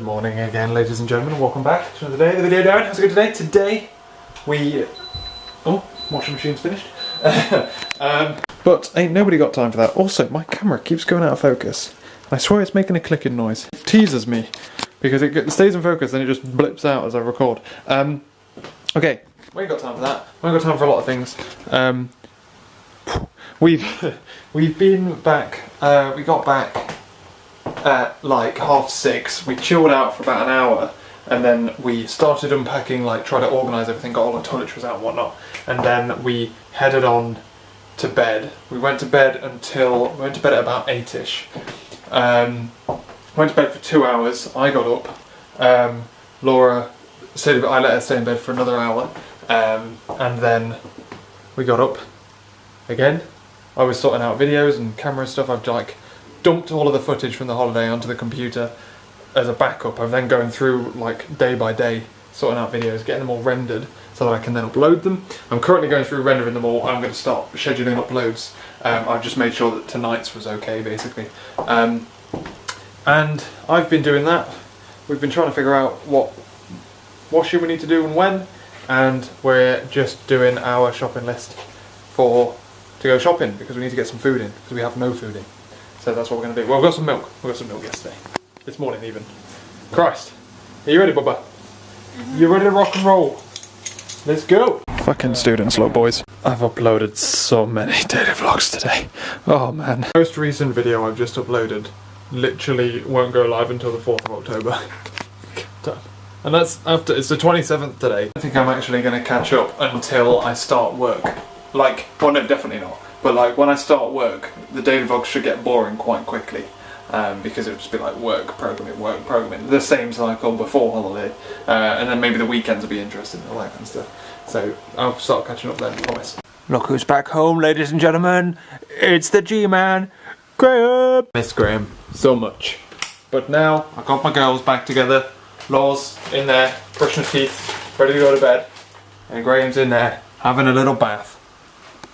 morning again, ladies and gentlemen, and welcome back to another day of the video. Darren, how's it going today? Today we... Oh, washing machine's finished. But ain't nobody got time for that. Also, my camera keeps going out of focus. I swear it's making a clicking noise. It teases me because it stays in focus and it just blips out as I record. Okay, we ain't got time for that. We ain't got time for a lot of things. We've been back. We got back at like 6:30. We chilled out for about an hour, and then we started unpacking, like trying to organise everything, got all the toiletries out and whatnot, and then we headed on to bed. We went to bed at about 8ish. Went to bed for 2 hours. I got up. Laura stayed. I let her stay in bed for another hour, and then we got up again. I was sorting out videos and camera stuff. I've like dumped all of the footage from the holiday onto the computer as a backup. I'm then going through like day by day, sorting out videos, getting them all rendered so that I can then upload them. I'm currently going through rendering them all. I'm going to start scheduling uploads. I've just made sure that tonight's was okay, basically. And I've been doing that. We've been trying to figure out what washing we need to do and when, and we're just doing our shopping list to go shopping because we need to get some food in because we have no food in. So that's what we're going to do. Well, we got some milk. We got some milk yesterday. This morning even. Christ. Are you ready, Bubba? You ready to rock and roll? Let's go. Fucking students, lot boys. I've uploaded so many daily vlogs today. Oh man. Most recent video I've just uploaded literally won't go live until the 4th of October. And that's after, it's the 27th today. I think I'm actually going to catch up until I start work. Like, well no, definitely not. But like, when I start work, the daily vlogs should get boring quite quickly. Because it would just be like work, programming. The same cycle before holiday. And then maybe the weekends will be interesting and all that kind of stuff. So, I'll start catching up then, I promise. Look who's back home, ladies and gentlemen. It's the G-Man, Graham. Miss Graham so much. But now, I got my girls back together. Laura's in there, brushing her teeth, ready to go to bed. And Graham's in there, having a little bath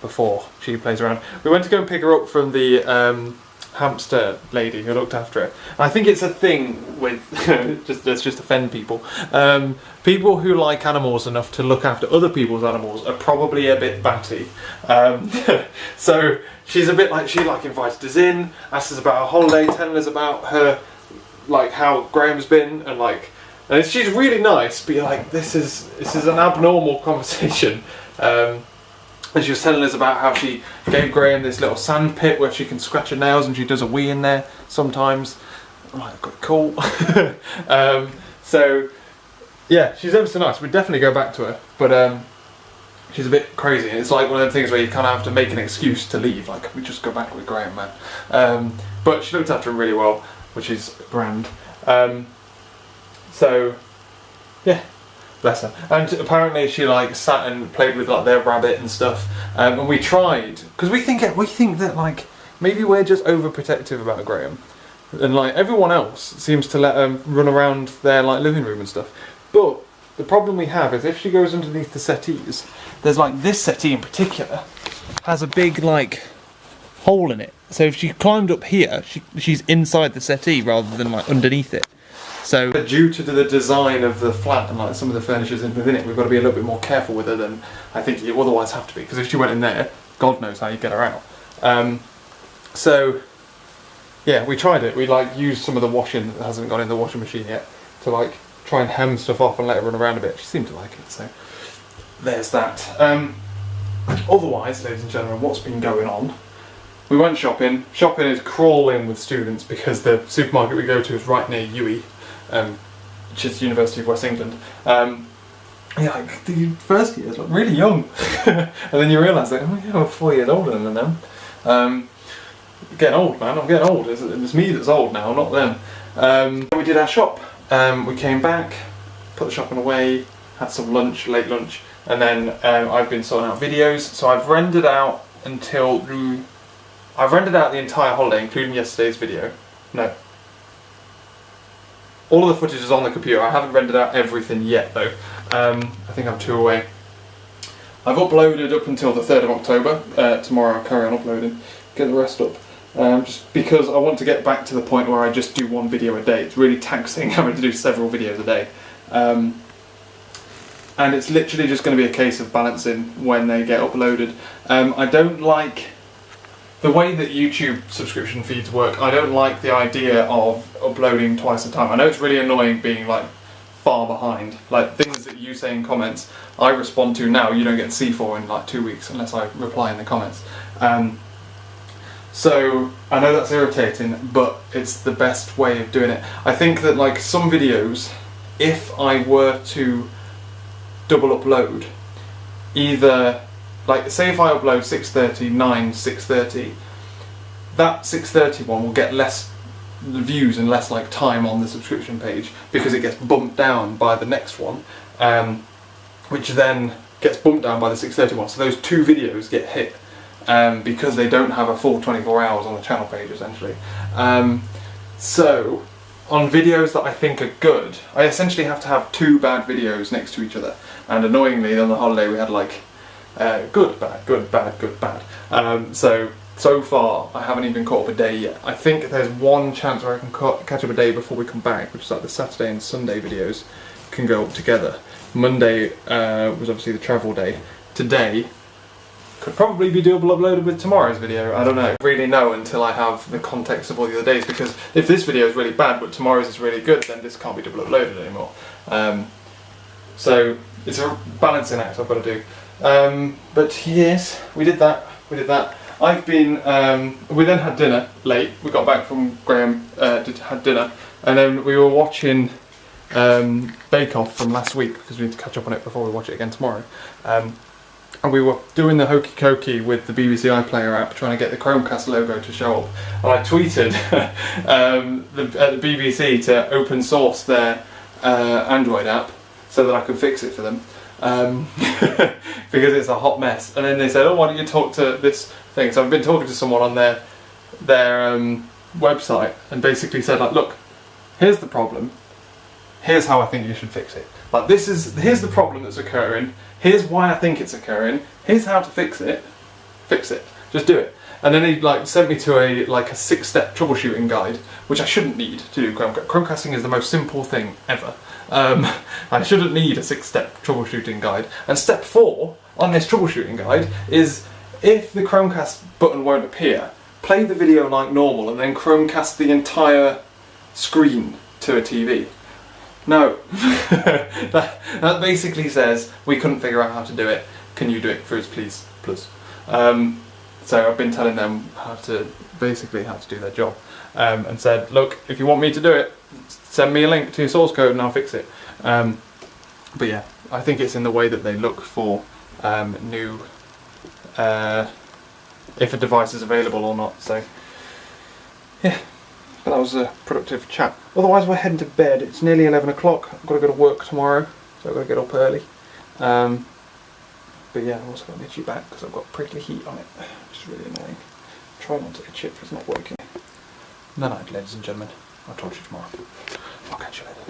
before she plays around. We went to go and pick her up from the hamster lady who looked after her. And I think it's a thing with, let's just offend people. People who like animals enough to look after other people's animals are probably a bit batty. So she's a bit like, she like invited us in, asked us about her holiday, telling us about her, like how Graham's been, and like, and she's really nice, but you're like, this is an abnormal conversation. And she was telling us about how she gave Graham this little sand pit where she can scratch her nails and she does a wee in there sometimes. I'm like, cool. So, yeah, she's ever so nice. We'd definitely go back to her, but she's a bit crazy. It's like one of them things where you kind of have to make an excuse to leave. Like, we just go back with Graham, man. But she looked after him really well, which is grand. So, yeah. Bless her. And apparently she like sat and played with like their rabbit and stuff. And we tried, because we think that like maybe we're just overprotective about Graham, and like everyone else seems to let her run around their like living room and stuff. But the problem we have is if she goes underneath the settees, there's like this settee in particular has a big like hole in it. So if she climbed up here, she's inside the settee rather than like underneath it. So due to the design of the flat and like some of the furniture's within it, we've got to be a little bit more careful with her than I think you otherwise have to be. Because if she went in there, God knows how you get her out. So yeah, we tried it. We like used some of the washing that hasn't gone in the washing machine yet to like try and hem stuff off and let her run around a bit. She seemed to like it, so there's that. Otherwise, ladies and gentlemen, what's been going on? We went shopping. Shopping is crawling with students because the supermarket we go to is right near UWE. Which is University of West England. Yeah, like the first years look really young, and then you realise that oh yeah, we're 4 years older than them. Getting old, man. I'm getting old. It's me that's old now, not them. We did our shop. We came back, put the shopping away, had some lunch, late lunch, and then I've been sorting out videos. So I've rendered out the entire holiday, including yesterday's video. No. All of the footage is on the computer. I haven't rendered out everything yet though. I think I'm 2 away. I've uploaded up until the 3rd of October. Tomorrow I'll carry on uploading, get the rest up. just because I want to get back to the point where I just do one video a day. It's really taxing having to do several videos a day. And it's literally just going to be a case of balancing when they get uploaded. I don't like the way that YouTube subscription feeds work. I don't like the idea of uploading twice a time. I know it's really annoying being like far behind. Like things that you say in comments, I respond to now, you don't get to see for in like 2 weeks unless I reply in the comments. So I know that's irritating, but it's the best way of doing it. I think that like some videos, if I were to double upload, either like say if I upload 6:30, 9, 6:30, that 6:30 one will get less views and less like time on the subscription page because it gets bumped down by the next one, which then gets bumped down by the 6:30 one. So those two videos get hit because they don't have a full 24 hours on the channel page essentially. So on videos that I think are good, I essentially have to have two bad videos next to each other. And annoyingly on the holiday we had like good, bad, good, bad, good, bad. So far I haven't even caught up a day yet. I think there's one chance where I can catch up a day before we come back, which is like the Saturday and Sunday videos can go up together. Monday was obviously the travel day. Today could probably be double uploaded with tomorrow's video. I don't know. I really know until I have the context of all the other days, because if this video is really bad but tomorrow's is really good, then this can't be double uploaded anymore. So it's a balancing act I've got to do. But yes, we did that. I've been, we then had dinner late. We got back from Graham, had dinner, and then we were watching Bake Off from last week because we need to catch up on it before we watch it again tomorrow. And we were doing the hokey cokey with the BBC iPlayer app, trying to get the Chromecast logo to show up. And I tweeted at the BBC to open source their Android app so that I could fix it for them. Because it's a hot mess. And then they said, oh, why don't you talk to this thing? So I've been talking to someone on their website and basically said, like, look, here's the problem. Here's how I think you should fix it. Like, here's the problem that's occurring. Here's why I think it's occurring. Here's how to fix it. Fix it. Just do it. And then he like sent me to a 6-step troubleshooting guide, which I shouldn't need to do Chromecasting. Chromecasting is the most simple thing ever. I shouldn't need a 6-step troubleshooting guide. And step 4 on this troubleshooting guide is, if the Chromecast button won't appear, play the video like normal and then Chromecast the entire screen to a TV. No. that basically says, we couldn't figure out how to do it. Can you do it for us, please? So I've been telling them how to do their job, and said, look, if you want me to do it, send me a link to your source code and I'll fix it. But yeah, I think it's in the way that they look for new, if a device is available or not. So yeah, but that was a productive chat. Otherwise we're heading to bed. It's nearly 11 o'clock. I've got to go to work tomorrow, so I've got to get up early. But yeah, I've also got an itchy back because I've got prickly heat on it, which is really annoying. Try not to itch it if it's not working. Night night, ladies and gentlemen. I'll talk to you tomorrow. I'll catch you later.